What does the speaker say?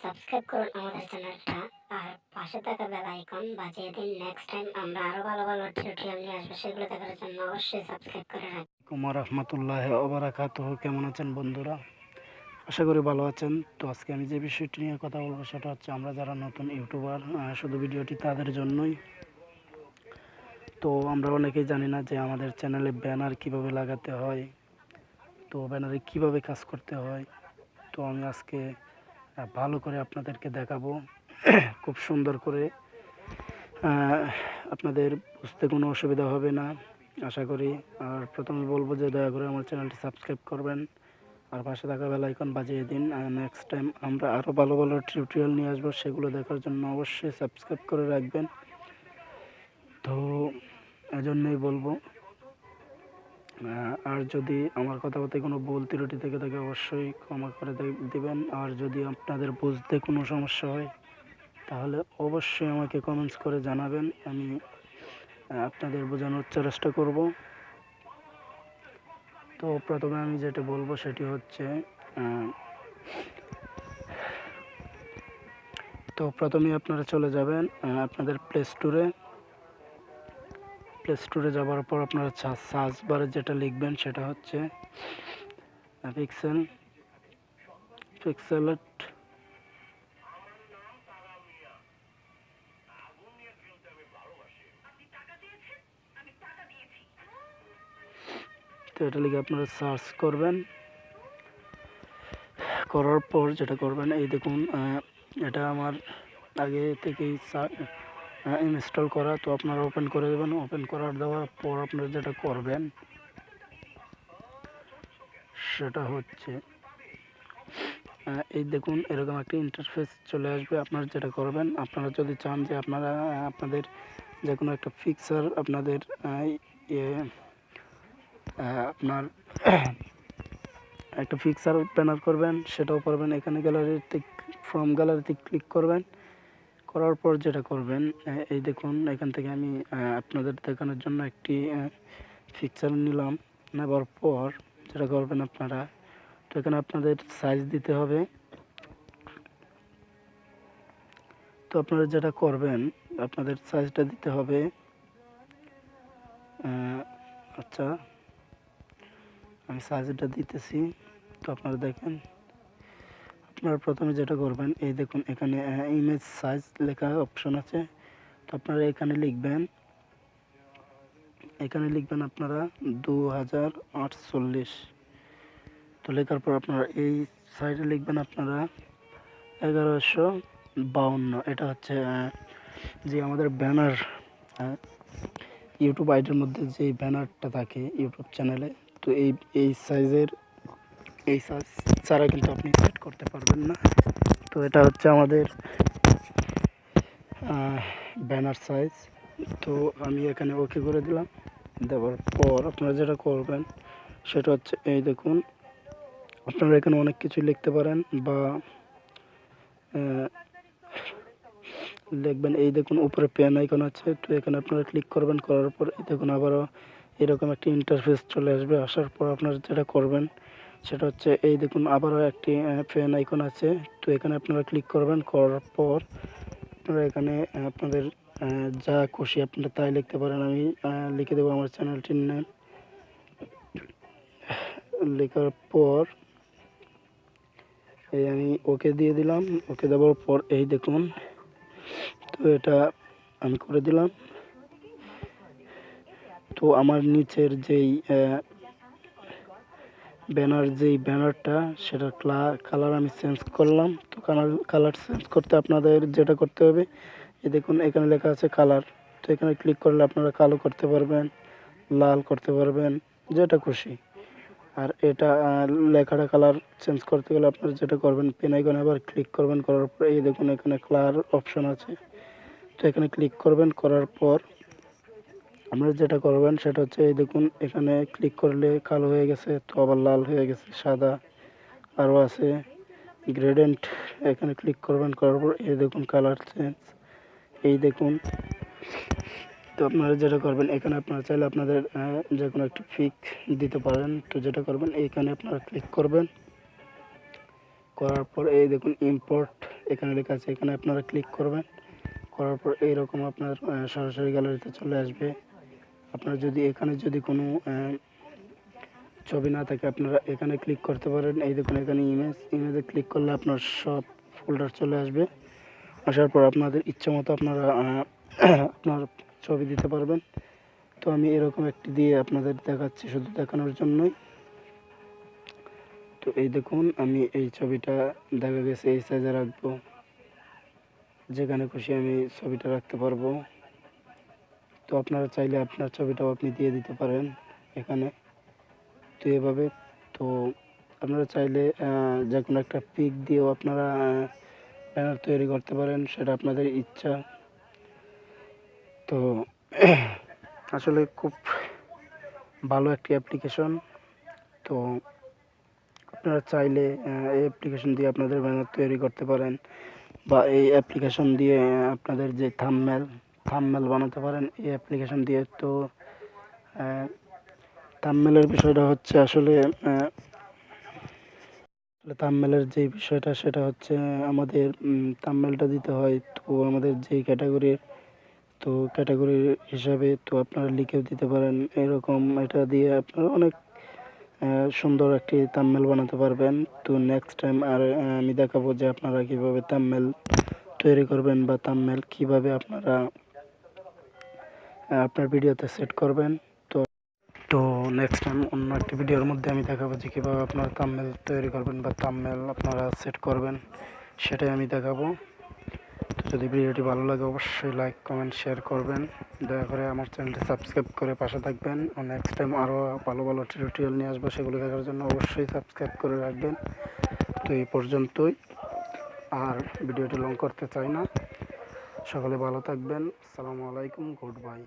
Subscribe করুন আমাদের চ্যানেলটা আর পাশে থাকা বেল আইকন বাজিয়ে দিন। নেক্সট টাইম আমরা আরো ভালো ভালো টিউটোরিয়াল নিয়ে আসবো, সেগুলো দেখার জন্য অবশ্যই সাবস্ক্রাইব করে রাখবেন। কুমার রহমতুল্লাহ ওবারাকাতুহু। কেমন আছেন বন্ধুরা? আশা করি ভালো আছেন। তো আজকে আমি যে বিষয়টি নিয়ে কথা বলবো সেটা হচ্ছে আমরা যারা নতুন ইউটিউবার, শুধু ভিডিওটি তাদের জন্যই। তো আমরা অনেকেই জানি না যে আমাদের চ্যানেলে ব্যানার কিভাবে লাগাতে হয়, তো ব্যানারে কিভাবে কাজ করতে হয়। তো আমি আজকে ভালো করে আপনাদেরকে দেখাবো খুব সুন্দর করে। আপনাদের বুঝতে কোনো অসুবিধা হবে না আশা করি। আর প্রথমে বলবো যে দয়া করে আমার চ্যানেলটি সাবস্ক্রাইব করবেন আর পাশে থাকা বেল আইকন বাজিয়ে দিন। আর নেক্সট টাইম আমরা আরও ভালো ভালো টিউটোরিয়াল নিয়ে আসবো, সেগুলো দেখার জন্য অবশ্যই সাবস্ক্রাইব করে রাখবেন। তো এজন্যই বলবো, আর যদি আমার কথাবার্তায় কোনো ভুল ত্রুটি থেকে থাকে অবশ্যই ক্ষমা করে দেবেন। আর যদি আপনাদের বুঝতে কোনো সমস্যা হয় তাহলে অবশ্যই আমাকে কমেন্টস করে জানাবেন, আমি আপনাদের বোঝানোর চেষ্টা করব। তো প্রথমে আমি যেটা বলবো সেটি হচ্ছে, তো প্রথমে আপনারা চলে যাবেন আপনাদের প্লে স্টোরে যাওয়ার পর আপনারা সার্চ বারে যেটা লিখবেন সেটা হচ্ছে পিক্সেলড। তো এটা লিখে আপনারা সার্চ করবেন। করার পর যেটা করবেন, এই দেখুন এটা আমার আগে থেকেই ইনস্টল করা। তো আপনারা ওপেন করে দেবেন। ওপেন দেওয়ার পর আপনারা যেটা করবেন সেটা হচ্ছে, এই দেখুন এরকম একটা ইন্টারফেস চলে আসবে। আপনারা যেটা করবেন, আপনারা যদি চান যে আপনারা আপনাদের যে কোনো একটা পিকচার আপনাদের আপনার একটা পিকচার ব্যানার করবেন, সেটাও করবেন। এখানে গ্যালারিতে ফ্রম গ্যালারিতে ক্লিক করবেন। করার পর যেটা করবেন, এই দেখুন এখান থেকে আমি আপনাদের দেখানোর জন্য একটি পিকচার নিলাম। নেবার পর যেটা করবেন আপনারা, তো এখানে আপনাদের সাইজ দিতে হবে। তো আপনারা যেটা করবেন, আপনাদের সাইজটা দিতে হবে। আচ্ছা, আমি সাইজটা দিতেছি। তো আপনারা দেখেন, আপনারা প্রথমে যেটা করবেন, এই দেখুন এখানে ইমেজ সাইজ লেখা অপশন আছে। তো আপনারা এখানে লিখবেন আপনারা 2048। তো লেখার পর আপনারা এই সাইডে লিখবেন আপনারা 1152। এটা হচ্ছে যে আমাদের ব্যানার, ইউটিউব আইডির মধ্যে যে ব্যানারটা থাকে ইউটিউব চ্যানেলে, তো এই সাইজ ছাড়া কিন্তু আপনি সেট করতে পারবেন না। তো এটা হচ্ছে আমাদের ব্যানার সাইজ। তো আমি এখানে ওকে করে দিলাম। দেওয়ার পর আপনারা যেটা করবেন সেটা হচ্ছে, এই দেখুন আপনারা এখানে অনেক কিছু লিখতে পারেন বা লিখবেন। এই দেখুন উপরে পেন আইকন আছে, তো এখানে আপনারা ক্লিক করবেন। করার পর এই দেখুন আবারও এরকম একটি ইন্টারফেস চলে আসবে। আসার পর আপনারা যেটা করবেন সেটা হচ্ছে, এই দেখুন আবারও একটি পেন আইকন আছে, তো এখানে আপনারা ক্লিক করবেন। করার পর আপনারা এখানে আপনাদের যা খুশি আপনারা তাই লিখতে পারেন। আমি লিখে দেবো আমার চ্যানেলটির নাম। লেখার পর এই আমি ওকে দিয়ে দিলাম। ওকে দেওয়ার পর এই দেখুন, তো এটা আমি করে দিলাম। তো আমার নিচের যেই ব্যানারটা সেটার কালার আমি চেঞ্জ করলাম। তো কালার চেঞ্জ করতে আপনাদের যেটা করতে হবে, এই দেখুন এখানে লেখা আছে কালার। তো এখানে ক্লিক করলে আপনারা কালো করতে পারবেন, লাল করতে পারবেন, যেটা খুশি। আর এটা লেখাটা কালার চেঞ্জ করতে গেলে আপনারা যেটা করবেন, পেন আইকনে আবার ক্লিক করবেন। করার পর এই দেখুন এখানে কালার অপশন আছে, তো এখানে ক্লিক করবেন। করার পর আপনারা যেটা করবেন সেটা হচ্ছে, এই দেখুন এখানে ক্লিক করলে কালো হয়ে গেছে, তো আবার লাল হয়ে গেছে, সাদা আরও আছে, গ্রেডেন্ট। এখানে ক্লিক করবেন। করার পর এই দেখুন কালার চেঞ্জ, এই দেখুন। তো আপনারা যেটা করবেন, এখানে আপনারা চাইলে আপনাদের যে কোনো একটি পিক দিতে পারেন। তো যেটা করবেন, এইখানে আপনারা ক্লিক করবেন। করার পর এই দেখুন ইম্পোর্ট এখানে লেখা আছে, এখানে আপনারা ক্লিক করবেন। করার পর এইরকম আপনার সরাসরি গ্যালারিতে চলে আসবে। আপনার যদি এখানে যদি কোনো ছবি না থাকে আপনারা এখানে ক্লিক করতে পারেন। এই দেখুন এখানে ইমেজে ক্লিক করলে আপনার সব ফোল্ডার চলে আসবে। আসার পর আপনাদের ইচ্ছা মতো আপনারা আপনার ছবি দিতে পারবেন। তো আমি এরকম একটি দিয়ে আপনাদের দেখাচ্ছি শুধু দেখানোর জন্যই। তো এই দেখুন আমি এই ছবিটা দেখা গেছে এই সাইজে রাখবো, যেখানে খুশি আমি ছবিটা রাখতে পারবো। তো আপনারা চাইলে আপনার ছবিটাও আপনি দিয়ে দিতে পারেন এখানে। তো এভাবে তো আপনারা চাইলে যে কোনো একটা পিক দিয়েও আপনারা ব্যানার তৈরি করতে পারেন, সেটা আপনাদের ইচ্ছা। তো আসলে খুব ভালো একটি অ্যাপ্লিকেশন। তো আপনারা চাইলে এই অ্যাপ্লিকেশন দিয়ে আপনাদের ব্যানার তৈরি করতে পারেন, বা এই অ্যাপ্লিকেশন দিয়ে আপনাদের যে থাম্বনেল বানাতে পারেন এই অ্যাপ্লিকেশন দিয়ে। তো থাম্বনেলের বিষয়টা হচ্ছে আসলে থাম্বনেলের যে বিষয়টা সেটা হচ্ছে আমাদের থাম্বনেলটা দিতে হয়। তো আমাদের যেই ক্যাটাগরির, তো ক্যাটাগরি হিসাবে তো আপনারা লিখেও দিতে পারেন এরকম। এটা দিয়ে আপনারা অনেক সুন্দর একটি থাম্বনেল বানাতে পারবেন। তো নেক্সট টাইম আর আমি দেখাবো যে আপনারা কীভাবে থাম্বনেল তৈরি করবেন, বা থাম্বনেল কীভাবে আপনারা আপনার ভিডিওতে সেট করবেন। তো নেক্সট টাইম অন্য একটি ভিডিওর মধ্যে আমি দেখাবো যে কীভাবে আপনারা থাম্বনেল তৈরি করবেন বা থাম্বনেল আপনারা সেট করবেন, সেটাই আমি দেখাবো। তো যদি ভিডিওটি ভালো লাগে অবশ্যই লাইক কমেন্ট শেয়ার করবেন। দয়া করে আমার চ্যানেলটি সাবস্ক্রাইব করে পাশে থাকবেন। নেক্সট টাইম আরও ভালো ভালো টিউটোরিয়াল নিয়ে আসবো, সেগুলো দেখার জন্য অবশ্যই সাবস্ক্রাইব করে রাখবেন। তো এই পর্যন্তই, আর ভিডিওটি লং করতে চাই না। সকলে ভালো থাকবেন। আসসালামু আলাইকুম, গুড বাই।